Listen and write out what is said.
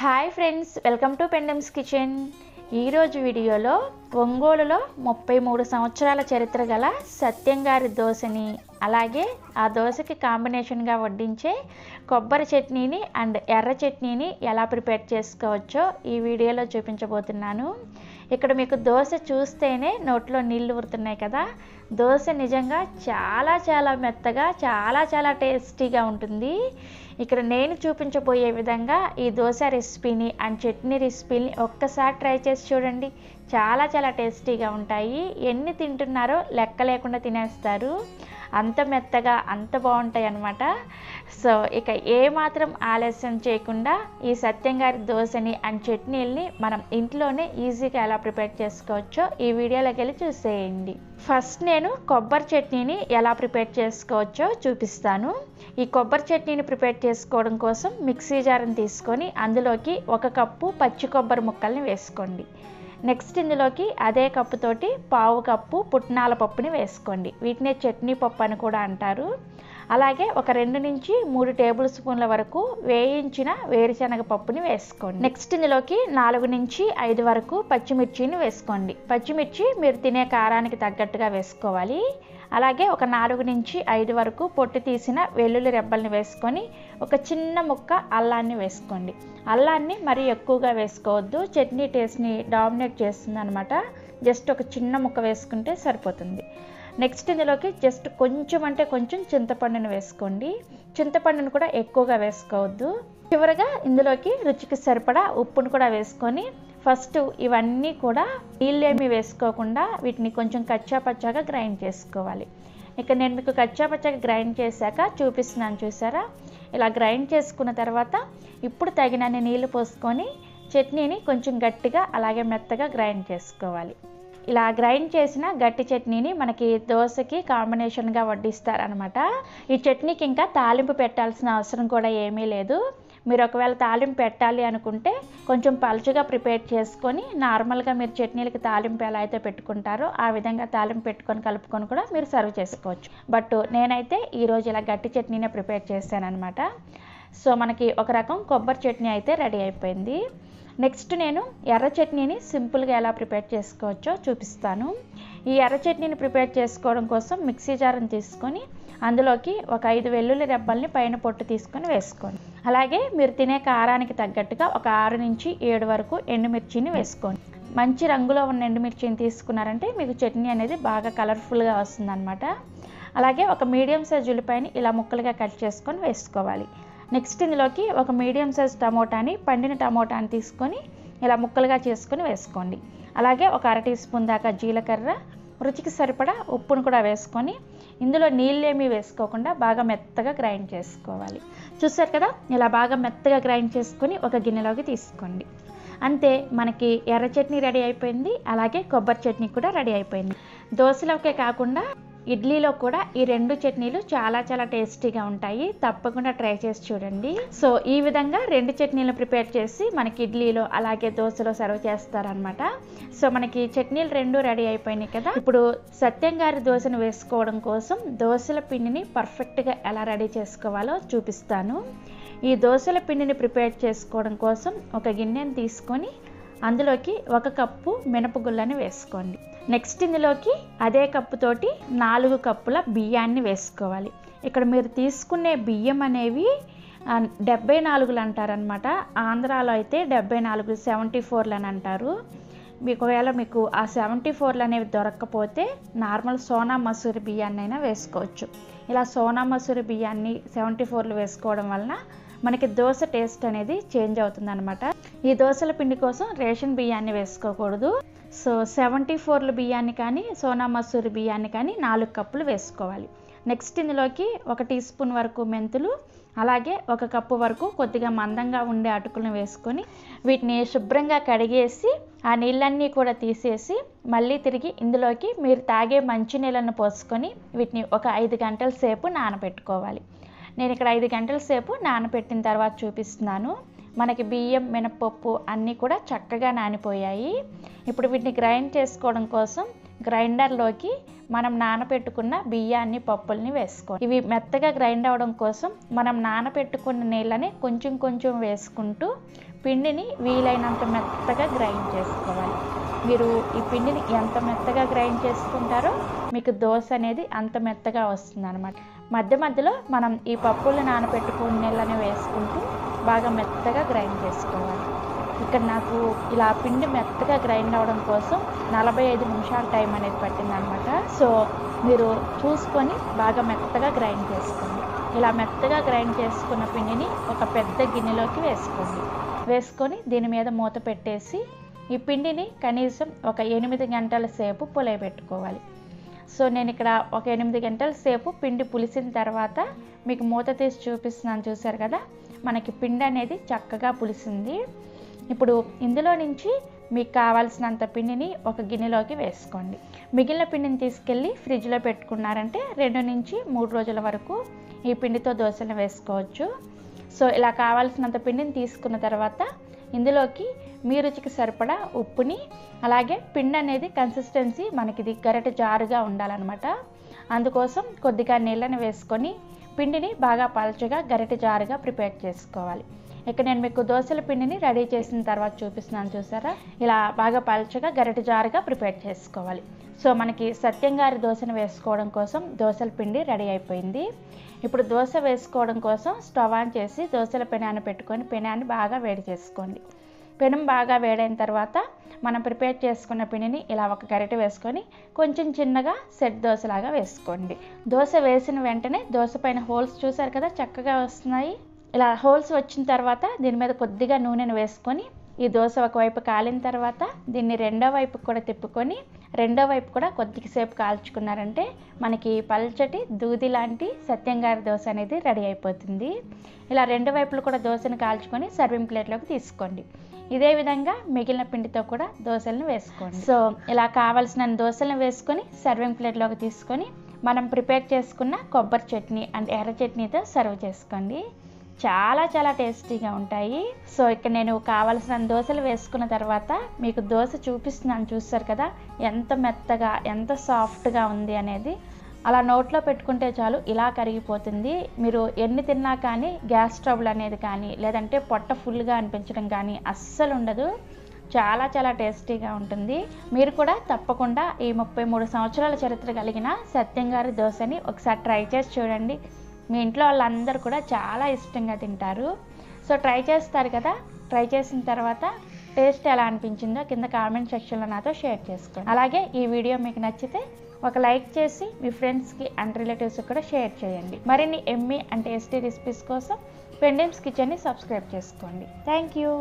Hi friends, welcome to Pendems kitchen. ఈరోజు వీడియోలో ఒంగోలులో 33 సంవత్సరాల చరిత్ర గల సత్యం గారి దోశని, అలాగే ఆ దోశకి కాంబినేషన్గా వడ్డించే కొబ్బరి చట్నీని అండ్ ఎర్ర చట్నీని ఎలా ప్రిపేర్ చేసుకోవచ్చో ఈ వీడియోలో చూపించబోతున్నాను. ఇక్కడ మీకు దోశ చూస్తేనే నోట్లో నీళ్లు ఊరుతున్నాయి కదా. దోశ నిజంగా చాలా మెత్తగా చాలా టేస్టీగా ఉంటుంది. ఇక్కడ నేను చూపించబోయే విధంగా ఈ దోశ రెసిపీని అండ్ చట్నీ రెసిపీని ఒక్కసారి ట్రై చేసి చూడండి. చాలా టేస్టీగా ఉంటాయి. ఎన్ని తింటున్నారో లెక్క లేకుండా తినేస్తారు. అంత మెత్తగా అంత బాగుంటాయి అన్నమాట. సో ఇక ఏమాత్రం ఆలస్యం చేయకుండా ఈ సత్యం గారి దోశని అండ్ చట్నీల్ని మనం ఇంట్లోనే ఈజీగా ఎలా ప్రిపేర్ చేసుకోవచ్చో ఈ వీడియోలోకి వెళ్ళి చూసేయండి. ఫస్ట్ నేను కొబ్బరి చట్నీని ఎలా ప్రిపేర్ చేసుకోవచ్చో చూపిస్తాను. ఈ కొబ్బరి చట్నీని ప్రిపేర్ చేసుకోవడం కోసం మిక్సీ జార్ని తీసుకొని అందులోకి 1 కప్పు పచ్చి కొబ్బరి ముక్కల్ని వేసుకోండి. నెక్స్ట్ ఇందులోకి అదే కప్పుతోటి 1/2 కప్పు పుట్నాల పప్పుని వేసుకోండి. వీటినే చట్నీ పప్పు అని కూడా అంటారు. అలాగే ఒక 2 నుంచి 3 టేబుల్ స్పూన్ల వరకు వేయించిన వేరుశనగ పప్పుని వేసుకోండి. నెక్స్ట్ ఇందులోకి 4 నుంచి 5 వరకు పచ్చిమిర్చిని వేసుకోండి. పచ్చిమిర్చి మీరు తినే కారానికి తగ్గట్టుగా వేసుకోవాలి. అలాగే ఒక 4 నుంచి 5 వరకు పొట్టు తీసిన వెల్లుల్లి రెబ్బల్ని వేసుకొని ఒక చిన్న ముక్క అల్లాన్ని వేసుకోండి. అల్లాన్ని మరీ ఎక్కువగా వేసుకోవద్దు, చట్నీ టేస్ట్ని డామినేట్ చేస్తుంది అనమాట. జస్ట్ ఒక చిన్న ముక్క వేసుకుంటే సరిపోతుంది. నెక్స్ట్ ఇందులోకి జస్ట్ కొంచెం చింతపండుని వేసుకోండి. చింతపండుని కూడా ఎక్కువగా వేసుకోవద్దు. చివరగా ఇందులోకి రుచికి సరిపడా ఉప్పును కూడా వేసుకొని ఫస్ట్ ఇవన్నీ కూడా నీళ్ళేమి వేసుకోకుండా వీటిని కొంచెం కచ్చా పచ్చాగా గ్రైండ్ చేసుకోవాలి. ఇక నేను మీకు కచ్చా పచ్చాగా గ్రైండ్ చేశాక చూపిస్తున్నాను, చూసారా? ఇలా గ్రైండ్ చేసుకున్న తర్వాత ఇప్పుడు తగినన్ని నీళ్లు పోసుకొని చట్నీని కొంచెం గట్టిగా అలాగే మెత్తగా గ్రైండ్ చేసుకోవాలి. ఇలా గ్రైండ్ చేసిన గట్టి చట్నీని మనకి దోశకి కాంబినేషన్గా వడ్డిస్తారనమాట. ఈ చట్నీకి ఇంకా తాలింపు పెట్టాల్సిన అవసరం కూడా ఏమీ లేదు. మీరు ఒకవేళ తాలింపు పెట్టాలి అనుకుంటే కొంచెం పలుచగా ప్రిపేర్ చేసుకొని నార్మల్గా మీరు చట్నీలకి తాలింపు ఎలా అయితే పెట్టుకుంటారో ఆ విధంగా తాలింపు పెట్టుకొని కలుపుకొని కూడా మీరు సర్వ్ చేసుకోవచ్చు. బట్ నేనైతే ఈరోజు ఇలా గట్టి చట్నీనే ప్రిపేర్ చేశాను అనమాట. సో మనకి ఒక రకం కొబ్బరి చట్నీ అయితే రెడీ అయిపోయింది. నెక్స్ట్ నేను ఎర్ర చట్నీని సింపుల్గా ఎలా ప్రిపేర్ చేసుకోవచ్చో చూపిస్తాను. ఈ ఎర్ర చట్నీని ప్రిపేర్ చేసుకోవడం కోసం మిక్సీ జార్ని తీసుకొని అందులోకి ఒక 5 వెల్లుల్లి రెబ్బల్ని పైన పొట్టు తీసుకొని వేసుకోండి. అలాగే మీరు తినే కారానికి తగ్గట్టుగా ఒక 6 నుంచి 7 వరకు ఎండుమిర్చిని వేసుకోండి. మంచి రంగులో ఉన్న ఎండుమిర్చిని తీసుకున్నారంటే మీకు చట్నీ అనేది బాగా కలర్ఫుల్గా వస్తుందన్నమాట. అలాగే ఒక మీడియం సైజ్ ఉల్లిపాయని ఇలా ముక్కలుగా కట్ చేసుకొని వేసుకోవాలి. నెక్స్ట్ ఇందులోకి ఒక మీడియం సైజ్ టమోటాని, పండిన టమోటాని తీసుకొని ఇలా ముక్కలుగా చేసుకొని వేసుకోండి. అలాగే ఒక 1/2 టీ స్పూన్ దాకా జీలకర్ర, రుచికి సరిపడా ఉప్పును కూడా వేసుకొని ఇందులో నీళ్ళేమీ వేసుకోకుండా బాగా మెత్తగా గ్రైండ్ చేసుకోవాలి. చూసారు కదా, ఇలా బాగా మెత్తగా గ్రైండ్ చేసుకొని ఒక గిన్నెలోకి తీసుకోండి. అంతే, మనకి ఎర్ర చట్నీ రెడీ అయిపోయింది. అలాగే కొబ్బరి చట్నీ కూడా రెడీ అయిపోయింది. దోశలోకే కాకుండా ఇడ్లీలో కూడా ఈ 2 చట్నీలు చాలా టేస్టీగా ఉంటాయి. తప్పకుండా ట్రై చేసి చూడండి. సో ఈ విధంగా 2 చట్నీలు ప్రిపేర్ చేసి మనకి ఇడ్లీలో అలాగే దోశలో సర్వ్ చేస్తారనమాట. సో మనకి చట్నీలు 2 రెడీ అయిపోయినాయి కదా. ఇప్పుడు సత్యం గారి దోశను వేసుకోవడం కోసం దోశల పిండిని పర్ఫెక్ట్గా ఎలా రెడీ చేసుకోవాలో చూపిస్తాను. ఈ దోశల పిండిని ప్రిపేర్ చేసుకోవడం కోసం ఒక గిన్నెని తీసుకొని అందులోకి 1 కప్పు మినపగుళ్ళని వేసుకోండి. నెక్స్ట్ ఇందులోకి అదే కప్పుతోటి 4 కప్పుల బియ్యాన్ని వేసుకోవాలి. ఇక్కడ మీరు తీసుకునే బియ్యం అనేవి 74 అంటారనమాట. ఆంధ్రాలో అయితే 74 74 అని అంటారు. ఒకవేళ మీకు ఆ 74 అనేవి దొరకకపోతే నార్మల్ సోనా మసూరి బియ్యాన్ని అయినా వేసుకోవచ్చు. ఇలా సోనా మసూరి బియ్యాన్ని 74 వేసుకోవడం వలన మనకి దోశ టేస్ట్ అనేది చేంజ్ అవుతుంది అనమాట. ఈ దోశల పిండి కోసం రేషన్ బియ్యాన్ని వేసుకోకూడదు. సో 74 బియ్యాన్ని కానీ సోనా మసూరి బియ్యాన్ని కానీ 4 కప్పులు వేసుకోవాలి. నెక్స్ట్ ఇందులోకి 1 టీ స్పూన్ వరకు మెంతులు, అలాగే 1 కప్పు వరకు కొద్దిగా మందంగా ఉండే అటుకులను వేసుకొని వీటిని శుభ్రంగా కడిగేసి ఆ నీళ్ళన్నీ కూడా తీసేసి మళ్ళీ తిరిగి ఇందులోకి మీరు తాగే మంచినీళ్ళను పోసుకొని వీటిని ఒక 5 గంటల సేపు నానబెట్టుకోవాలి. నేను ఇక్కడ 5 గంటల సేపు నానబెట్టిన తర్వాత చూపిస్తున్నాను. మనకి బియ్యం, మినపప్పు అన్నీ కూడా చక్కగా నానిపోయాయి. ఇప్పుడు వీటిని గ్రైండ్ చేసుకోవడం కోసం గ్రైండర్లోకి మనం నానబెట్టుకున్న బియ్యాన్ని పప్పుల్ని వేసుకోండి. ఇవి మెత్తగా గ్రైండ్ అవ్వడం కోసం మనం నానబెట్టుకున్న నీళ్ళని కొంచెం కొంచెం వేసుకుంటూ పిండిని వీలైనంత మెత్తగా గ్రైండ్ చేసుకోవాలి. మీరు ఈ పిండిని ఎంత మెత్తగా గ్రైండ్ చేసుకుంటారో మీకు దోశ అనేది అంత మెత్తగా వస్తుంది అనమాట. మధ్య మధ్యలో మనం ఈ పప్పుల్ని నానబెట్టుకున్న నీళ్ళని వేసుకుంటూ బాగా మెత్తగా గ్రైండ్ చేసుకోవాలి. ఇక్కడ నాకు ఇలా పిండి మెత్తగా గ్రైండ్ అవ్వడం కోసం 45 నిమిషాల టైం అనేది పట్టింది అనమాట. సో మీరు చూసుకొని బాగా మెత్తగా గ్రైండ్ చేసుకోండి. ఇలా మెత్తగా గ్రైండ్ చేసుకున్న పిండిని ఒక పెద్ద గిన్నెలోకి వేసుకొని దీని మీద మూత పెట్టేసి ఈ పిండిని కనీసం ఒక 8 గంటల సేపు పులియబెట్టుకోవాలి. సో నేను ఇక్కడ ఒక 8 గంటల సేపు పిండి పులిసిన తర్వాత మీకు మూత తీసి చూపిస్తున్నాను, చూసారు కదా, మనకి పిండి అనేది చక్కగా పులిసింది. ఇప్పుడు ఇందులో నుంచి మీకు కావాల్సినంత పిండిని ఒక గిన్నెలోకి వేసుకోండి. మిగిలిన పిండిని తీసుకెళ్ళి ఫ్రిడ్జ్లో పెట్టుకున్నారంటే 2 నుంచి 3 రోజుల వరకు ఈ పిండితో దోశలు వేసుకోవచ్చు. సో ఇలా కావాల్సినంత పిండిని తీసుకున్న తర్వాత ఇందులోకి మీ రుచికి సరిపడా ఉప్పుని, అలాగే పిండి అనేది కన్సిస్టెన్సీ మనకి ఇది గరిటె జారుగా ఉండాలన్నమాట. అందుకోసం కొద్దిగా నీళ్ళని వేసుకొని పిండిని బాగా పల్చగా గరిటె జారుగా ప్రిపేర్ చేసుకోవాలి. ఇక్కడ నేను మీకు దోశల పిండిని రెడీ చేసిన తర్వాత చూపిస్తున్నాను, చూసారా, ఇలా బాగా పల్చగా గరిటె జారుగా ప్రిపేర్ చేసుకోవాలి. సో మనకి సత్యం గారి దోశను వేసుకోవడం కోసం దోశల పిండి రెడీ అయిపోయింది. ఇప్పుడు దోశ వేసుకోవడం కోసం స్టవ్ ఆన్ చేసి దోశల పెనాన్ని పెట్టుకొని పెనాన్ని బాగా వేడి చేసుకోండి. పెనం బాగా వేడైన తర్వాత మనం ప్రిపేర్ చేసుకున్న పిండిని ఇలా ఒక గరిటె వేసుకొని కొంచెం చిన్నగా సెట్ దోశలాగా వేసుకోండి. దోశ వేసిన వెంటనే దోశ పైన హోల్స్ చూసారు కదా చక్కగా వస్తున్నాయి. ఇలా హోల్స్ వచ్చిన తర్వాత దీని మీద కొద్దిగా నూనెను వేసుకొని ఈ దోశ ఒకవైపు కాలిన తర్వాత దీన్ని రెండో వైపుకి కూడా తిప్పుకొని రెండో వైపు కూడా కొద్దిసేపు కాల్చుకున్నారంటే మనకి పల్చటి దూది లాంటి సత్యం గారి దోశ అనేది రెడీ అయిపోతుంది. ఇలా రెండు వైపులు కూడా దోశను కాల్చుకొని సర్వింగ్ ప్లేట్లోకి తీసుకోండి. ఇదే విధంగా మిగిలిన పిండితో కూడా దోశలను వేసుకోండి. సో ఇలా కావాల్సిన దోశలను వేసుకొని సర్వింగ్ ప్లేట్లోకి తీసుకొని మనం ప్రిపేర్ చేసుకున్న కొబ్బరి చట్నీ అండ్ ఎర్ర చట్నీతో సర్వ్ చేసుకోండి. చాలా చాలా టేస్టీగా ఉంటాయి. సో ఇక్కడ నేను కావాల్సిన దోశలు వేసుకున్న తర్వాత మీకు దోశ చూపిస్తున్నాను, చూస్తారు కదా ఎంత మెత్తగా ఎంత సాఫ్ట్గా ఉంది అనేది. అలా నోట్లో పెట్టుకుంటే చాలు ఇలా కరిగిపోతుంది. మీరు ఎన్ని తిన్నా కానీ గ్యాస్ ట్రబుల్ అనేది కానీ లేదంటే పొట్ట ఫుల్గా అనిపించడం కానీ అస్సలు ఉండదు. చాలా చాలా టేస్టీగా ఉంటుంది. మీరు కూడా తప్పకుండా ఈ 33 సంవత్సరాల చరిత్ర కలిగిన సత్యం గారి దోశని ఒకసారి ట్రై చేసి చూడండి. మీ ఇంట్లో వాళ్ళందరూ కూడా చాలా ఇష్టంగా తింటారు. సో ట్రై చేస్తారు కదా, ట్రై చేసిన తర్వాత టేస్ట్ ఎలా అనిపించిందో కింద కామెంట్ సెక్షన్లో నాతో షేర్ చేసుకోండి. అలాగే ఈ వీడియో మీకు నచ్చితే ఒక లైక్ చేసి మీ ఫ్రెండ్స్కి అండ్ రిలేటివ్స్కి కూడా షేర్ చేయండి. మరిన్ని ఎమ్మీ అండ్ టేస్టీ రెసిపీస్ కోసం పెండెమ్స్ కిచెన్ని సబ్స్క్రైబ్ చేసుకోండి. Thank you.